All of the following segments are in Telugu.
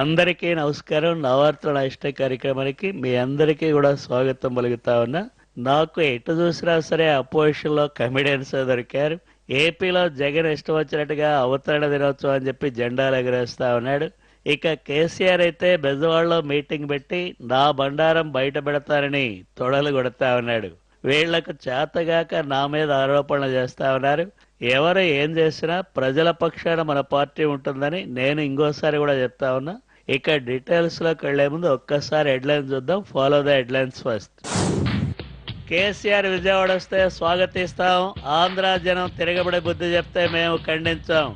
అందరికీ నమస్కారం. నవరాత్రుల ఇష్ట కార్యక్రమానికి మీ అందరికీ కూడా స్వాగతం పలుకుతా ఉన్నా. నాకు ఎటు చూసినా సరే అపోజిషన్ లో కమెడియన్స్ దొరికారు. ఏపీలో జగన్ ఇష్టం వచ్చినట్టుగా అవతరణ దినోత్సవం అని చెప్పి జెండాలు ఎగరేస్తా ఉన్నాడు. ఇక కేసీఆర్ అయితే బెజవాడలో మీటింగ్ పెట్టి నా బండారం బయట పెడతారని తొడలు కొడతా ఉన్నాడు. వీళ్లకు చేతగాక నా మీద ఆరోపణలు చేస్తా ఉన్నారు. ఎవరు ఏం చేసినా ప్రజల పక్షాన మన పార్టీ ఉంటుందని నేను ఇంకోసారి కూడా చెప్తా ఉన్నా. ఇక డీటెయిల్స్ లోకి వెళ్లే ముందు ఒక్కసారి హెడ్లైన్స్ చూద్దాం. Follow the headlines first. KCR Vijayawada వస్తే స్వాగతిస్తాం, ఆంధ్ర జనం తిరగబడే బుద్ధి చెప్తే మేము ఖండించాం.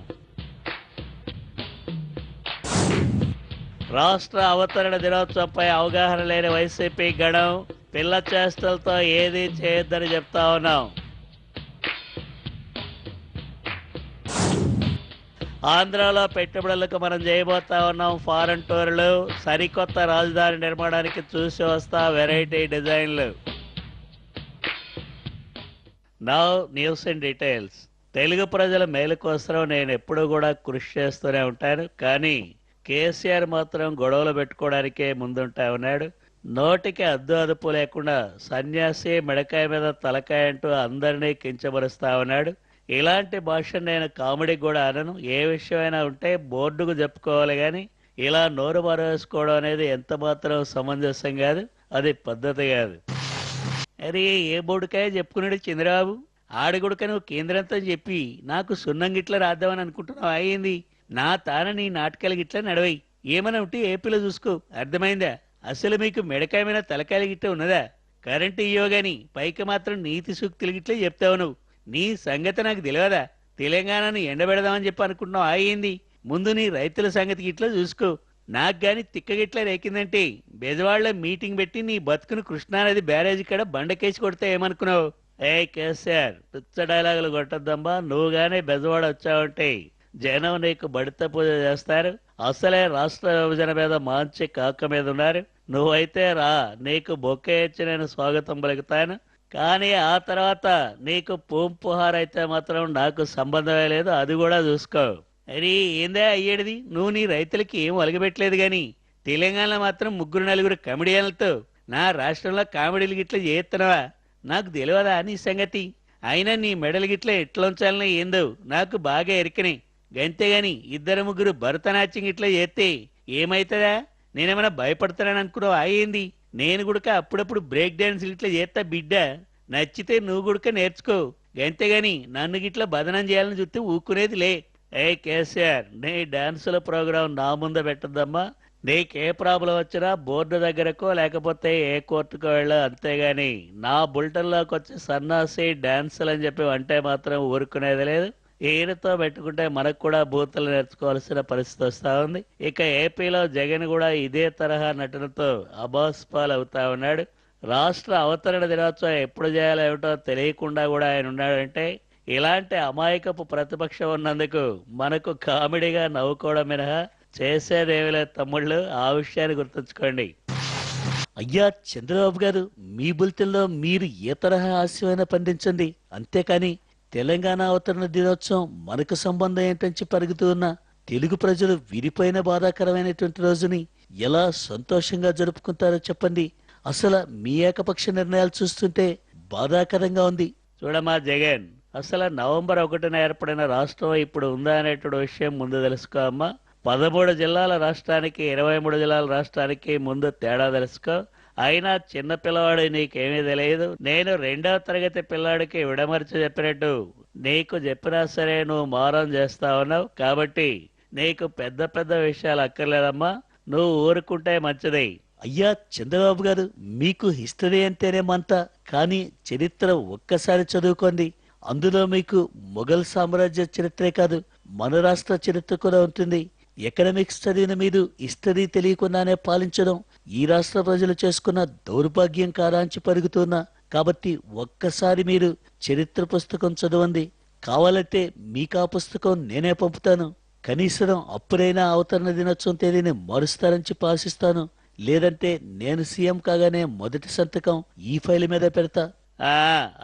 రాష్ట్ర అవతరణ దినోత్సవంపై అవగాహన లేని వైసీపీ గణం, పిల్ల చేష్టలతో ఏదీ చేయొద్దని చెప్తా ఉన్నాం. ఆంధ్రాలో పెట్టుబడులకు మనం చేయబోతా ఉన్నాం ఫారెన్ టూర్లు, సరికొత్త రాజధాని నిర్మాణానికి చూసి వస్తా వెరైటీ డిజైన్లు. Now news in details. Telugu ప్రజల మేలు కోసం నేను ఎప్పుడూ కూడా కృషి చేస్తూనే ఉంటాను. కానీ కేసీఆర్ మాత్రం గొడవలు పెట్టుకోవడానికే ముందుంటా ఉన్నాడు. నోటికి అద్దు అదుపు లేకుండా సన్యాసి మెడకాయ మీద తలకాయ అంటూ అందరినీ కించబరుస్తా ఉన్నాడు. ఇలాంటి భాష నేను కామెడీ కూడా అనను. ఏ విషయమైనా ఉంటే బోర్డుకు చెప్పుకోవాలి కానీ ఇలా నోరు మరవేసుకోవడం అనేది ఎంత మాత్రం సమంజసం కాదు, అది పద్ధతి కాదు. అరే ఏ బోర్డుకాయ చెప్పుకున్నాడు చంద్రబాబు, ఆడగుడుక నువ్వు కేంద్రంతో చెప్పి నాకు సున్నం గిట్ల రాద్దామని అనుకుంటున్నావు. అయ్యింది నా తాన నీ నాటకాల గిట్ల నడవై ఏమైనా ఉంటే ఏపీలో చూసుకో, అర్థమైందా? అసలు మీకు మెడకాయ మీద తలకాయల గిట్ల ఉన్నదా? కరెంటు ఇయ్యో గాని పైకి మాత్రం నీతి సూక్తులు గిట్లే చెప్తావు. నువ్వు నీ సంగతి నాకు తెలియదా? తెలంగాణను ఎండబెడదామని చెప్పి అనుకుంటున్నావు. అయ్యింది ముందు నీ రైతుల సంగతి గిట్లా చూసుకో. నాకు గాని తిక్క గిట్లా రేకిందంటే బెజవాడలో మీటింగ్ పెట్టి నీ బతుకును కృష్ణానది బ్యారేజీ కాడ బండకేసి కొడితే ఏమనుకున్నావు? ఏ కేసీఆర్ పిచ్చ డైలాగులు కొట్టద్దమ్మా. నువ్వు గానే బెజవాడ వచ్చావంటే జనం నీకు బడిత పూజ చేస్తారు. అసలే రాష్ట్ర విభజన మీద మంచి కాక మీద ఉన్నారు. నువ్వైతే రా, నీకు బొక్కే ఇచ్చి నేను స్వాగతం పలుకుతాను. కానీ ఆ తర్వాత నీకు పూంపుహార్ అయితే మాత్రం నాకు సంబంధమే లేదు, అది కూడా చూసుకో. అరే ఏందే అయ్యేది, నువ్వు నీ రైతులకి ఏం ఒలగబెట్టలేదు గాని తెలంగాణలో మాత్రం 3-4 కమెడియన్లతో నా రాష్ట్రంలో కామెడీలు గిట్ల చేస్తున్నావా? నాకు తెలియదా నీ సంగతి? అయినా నీ మెడలు గిట్ల ఎట్లా ఉంచాలనే ఏందో నాకు బాగా ఎరికని. గంతేగాని 2-3 భరతనాట్యం గిట్ల చేస్తే ఏమైతుందా? నేనేమైనా భయపడతానని అనుకున్నావు? అయ్యింది నేను గుడక అప్పుడప్పుడు బ్రేక్ డాన్స్ గిట్లా చేస్తా బిడ్డ, నచ్చితే నువ్వు గుడక నేర్చుకో. గంతేగాని నన్ను గిట్లా బదనం చేయాలని చూస్తే ఊక్కునేది లే. ఏ కేసీఆర్, నీ డాన్సుల ప్రోగ్రాం నా ముందు పెట్టద్దమ్మా. నీకే ప్రాబ్లం వచ్చినా బోర్డు దగ్గరకో లేకపోతే ఏ కోర్టుకో వెళ్ళా, అంతేగాని నా బుల్టన్లోకి వచ్చి సన్నాసి డాన్సులు అని చెప్పి అంటే మాత్రం ఊరుకునేది లేదు. ఈయనతో పెట్టుకుంటే మనకు కూడా బూతులు నేర్చుకోవాల్సిన పరిస్థితి వస్తా ఉంది. ఇక ఏపీలో జగన్ కూడా ఇదే తరహా నటనతో అబాస్పాల్ అవుతా ఉన్నాడు. రాష్ట్ర అవతరణ దినోత్సవం ఎప్పుడు చేయాలేమిటో తెలియకుండా కూడా ఆయన ఉన్నాడంటే ఇలాంటి అమాయకపు ప్రతిపక్షం ఉన్నందుకు మనకు కామెడీగా నవ్వుకోవడం మినహా చేసేదేమీ లేదు తమ్ముళ్ళు. ఆ విషయాన్ని గుర్తుంచుకోండి. అయ్యా చంద్రబాబు గారు, మీ బులెటిన్లో మీరు ఏ తరహా హాస్యమైనా పండించండి, అంతేకాని తెలంగాణ అవతరణ దినోత్సవం మనకు సంబంధం ఏంటని చెప్పి అడుగుతూ ఉన్న తెలుగు ప్రజలు విరిపోయిన బాధాకరమైనటువంటి రోజుని ఎలా సంతోషంగా జరుపుకుంటారో చెప్పండి. అసలు మీ ఏకపక్ష నిర్ణయాలు చూస్తుంటే బాధాకరంగా ఉంది. చూడమ్మా జగన్, అసలు నవంబర్ 1న ఏర్పడిన రాష్ట్రం ఇప్పుడు ఉందా అనేటువంటి విషయం ముందు తెలుసుకో అమ్మా. 13 జిల్లాల రాష్ట్రానికి 23 జిల్లాల రాష్ట్రానికి ముందు తేడా తెలుసుకో. అయినా చిన్న పిల్లవాడు నీకేమీ తెలియదు. నేను 2వ తరగతి పిల్లాడికి విడమర్చి చెప్పినట్టు నీకు చెప్పినా సరే నువ్వు మారం చేస్తా ఉన్నావు. కాబట్టి నీకు పెద్ద పెద్ద విషయాలు అక్కర్లేదమ్మా, నువ్వు ఊరుకుంటే మంచిది. అయ్యా చంద్రబాబు గారు, మీకు హిస్టరీ అంటేనేమంతా, కానీ చరిత్ర ఒక్కసారి చదువుకోండి. అందులో మీకు మొఘల్ సామ్రాజ్య చరిత్రే కాదు, మన రాష్ట్ర చరిత్ర కూడా ఉంటుంది. ఎకనామిక్స్ చదివిన మీరు హిస్టరీ తెలియకుండానే పాలించడం ఈ రాష్ట్ర ప్రజలు చేసుకున్న దౌర్భాగ్యం కారాంచి పరుగుతున్నా. కాబట్టి ఒక్కసారి మీరు చరిత్ర పుస్తకం చదవండి. కావాలంటే మీకు ఆ పుస్తకం నేనే పంపుతాను. కనీసం అప్పుడైనా అవతరణ దినోత్సవం తేదీని మారుస్తారని చెప్పి ఆశిస్తాను. లేదంటే నేను సీఎం కాగానే మొదటి సంతకం ఈ ఫైల్ మీద పెడతా.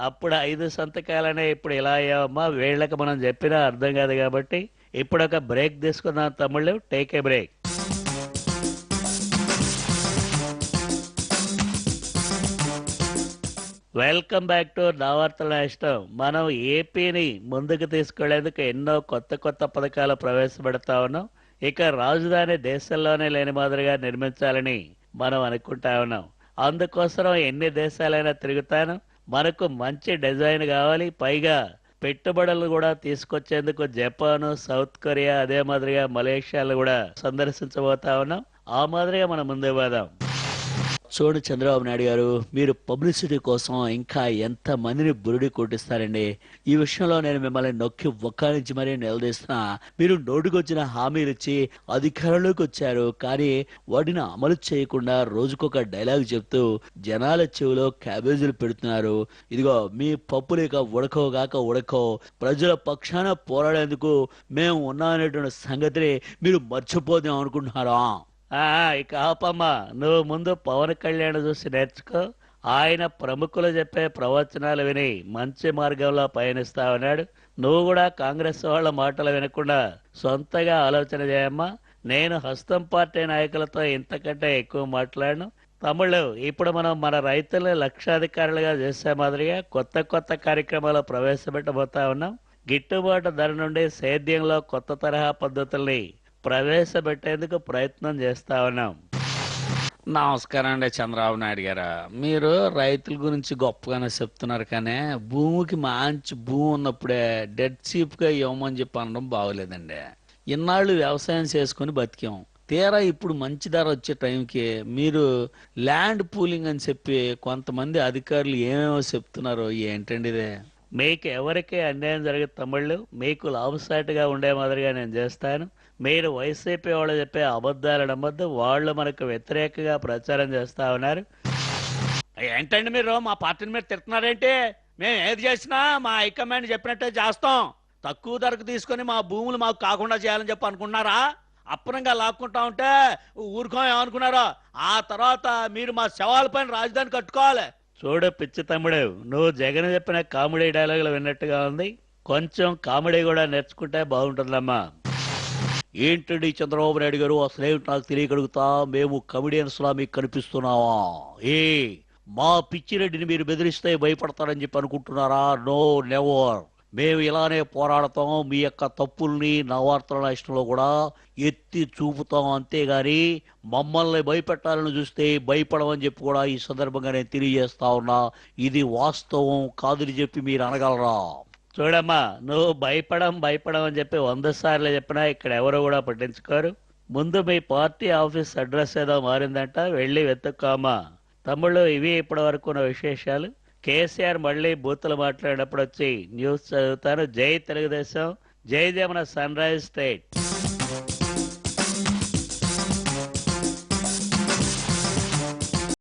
అప్పుడు 5 సంతకాలనే ఇప్పుడు ఇలా అయ్యావమ్మా. వీళ్ళకి మనం చెప్పినా అర్థం కాదు కాబట్టి ఇప్పుడు ఒక బ్రేక్ తీసుకుందాం తమ్ముళ్ళు. Take a break. Welcome back to నా వార్తల ఇష్టం. మనం ఏపీని ముందుకు తీసుకెళ్లేందుకు ఎన్నో కొత్త కొత్త పథకాలు ప్రవేశపెడతా ఉన్నాం. ఇక రాజధాని దేశంలోనే లేని మాదిరిగా నిర్మించాలని మనం అనుకుంటా ఉన్నాం. అందుకోసం ఎన్ని దేశాలైనా తిరుగుతాను. మనకు మంచి డిజైన్ కావాలి, పైగా పెట్టుబడులు కూడా తీసుకొచ్చేందుకు జపాన్, సౌత్ కొరియా, అదే మాదిరిగా మలేషియాలు కూడా సందర్శించబోతా ఉన్నాం. ఆ మాదిరిగా మనం ముందుకు పోదాం. చూడు చంద్రబాబు నాయుడు గారు, మీరు పబ్లిసిటీ కోసం ఇంకా ఎంత మందిని బురుడి కొట్టిస్తారండి. ఈ విషయంలో నేను మిమ్మల్ని నొక్కి ఒక్కానించి మరీ నిలదీస్తున్నా. మీరు నోటుకొచ్చిన హామీలు ఇచ్చి అధికారంలోకి వచ్చారు, కానీ వాటిని అమలు చేయకుండా రోజుకొక డైలాగ్ చెప్తూ జనాల చెవిలో క్యాబేజీలు పెడుతున్నారు. ఇదిగో మీ పప్పులు ఇక ఉడకోగాక ఉడకో, ప్రజల పక్షాన పోరాడేందుకు మేము ఉన్నామనేటువంటి సంగతిని మీరు మర్చిపోదాం అనుకుంటున్నారా? ఇక ఆపమ్మా, నువ్వు ముందు పవన్ కళ్యాణ్ చూసి నేర్చుకో. ఆయన ప్రముఖులు చెప్పే ప్రవచనాలు విని మంచి మార్గంలో పయనిస్తా ఉన్నాడు. నువ్వు కూడా కాంగ్రెస్ వాళ్ళ మాటలు వినకుండా సొంతగా ఆలోచన చేయమ్మా. నేను హస్తం పార్టీ నాయకులతో ఇంతకంటే ఎక్కువ మాట్లాడను. తమ్ముళ్ళు, ఇప్పుడు మనం మన రైతుల్ని లక్షాధికారులుగా చేసే మాదిరిగా కొత్త కొత్త కార్యక్రమాలు ప్రవేశపెట్టబోతా ఉన్నాం. గిట్టుబాటు ధర నుండి సేద్యంలో కొత్త తరహా పద్ధతుల్ని ప్రవేశపెట్టేందుకు ప్రయత్నం చేస్తా ఉన్నాం. నమస్కారం అండి చంద్రబాబు నాయుడు గారు. మీరు రైతుల గురించి గొప్పగానే చెప్తున్నారు, కానీ భూమికి మంచి భూమి ఉన్నప్పుడే డెడ్ చీప్గా ఇవ్వమని చెప్పి అనడం బాగోలేదండి. ఇన్నాళ్ళు వ్యవసాయం చేసుకుని బతికాం. తీరా ఇప్పుడు మంచి ధర వచ్చే టైంకి మీరు ల్యాండ్ పూలింగ్ అని చెప్పి కొంతమంది అధికారులు ఏమేమో చెప్తున్నారో ఏంటండి ఇదే? మీకు ఎవరికి అన్యాయం జరగదు తమ్ముళ్ళు. మీకు లాభసాటిగా ఉండే మాదిరిగా నేను చేస్తాను. మీరు వైసీపీ వాళ్ళు చెప్పే అబద్ధాలు నమ్మద్దు. వాళ్ళు మనకు వ్యతిరేకంగా ప్రచారం చేస్తా ఉన్నారు. ఏంటండి మీరు మా పార్టీని మీరు తిడుతున్నారేంటి? మేము ఏది చేసినా మా హైకమాండ్ చెప్పినట్టే చేస్తాం. తక్కువ ధరకు తీసుకొని మా భూములు మాకు కాకుండా చేయాలని చెప్పి అనుకున్నారా? అప్పనంగా లాక్కుంటా ఉంటే ఊరుకోమనుకున్నారా? ఆ తర్వాత మీరు మా శవాల పైన రాజధాని కట్టుకోవాలి. చూడు పిచ్చి తమ్ముడు, నువ్వు జగన్ చెప్పిన కామెడీ డైలాగులు విన్నట్టుగా ఉంది. కొంచెం కామెడీ కూడా నేర్చుకుంటే బాగుంటుందమ్మా. ఏంటండి చంద్రబాబు నాయుడు గారు, అసలేమిటి నాకు తెలియగలుగుతా? మేము కమిడియన్స్ లా మీకు కనిపిస్తున్నావా? మా పిచ్చిరెడ్డిని మీరు బెదిరిస్తే భయపడతారని చెప్పి అనుకుంటున్నారా? No, never. మేము ఇలానే పోరాడతాం. మీ యొక్క తప్పుల్ని నా వార్తల ఇష్టంలో కూడా ఎత్తి చూపుతాం, అంతేగాని మమ్మల్ని భయపెట్టాలని చూస్తే భయపడమని చెప్పి కూడా ఈ సందర్భంగా నేను తెలియజేస్తా ఉన్నా. ఇది వాస్తవం కాదని చెప్పి మీరు అనగలరా? చూడమ్మా, నువ్వు భయపడం అని చెప్పి 100 సార్లు చెప్పినా ఇక్కడ ఎవరు కూడా పట్టించుకోరు. ముందు మీ పార్టీ ఆఫీస్ అడ్రస్ ఏదో మారిందంట, వెళ్ళి వెతుక్కోమా. తమ్ముళ్ళు, ఇవి ఇప్పటి వరకు ఉన్న విశేషాలు. కేసీఆర్ మళ్ళీ బూతులు మాట్లాడినప్పుడు వచ్చి న్యూస్ చదువుతాను. జై తెలుగుదేశం, జై జమన సన్ రైజ్ స్టేట్.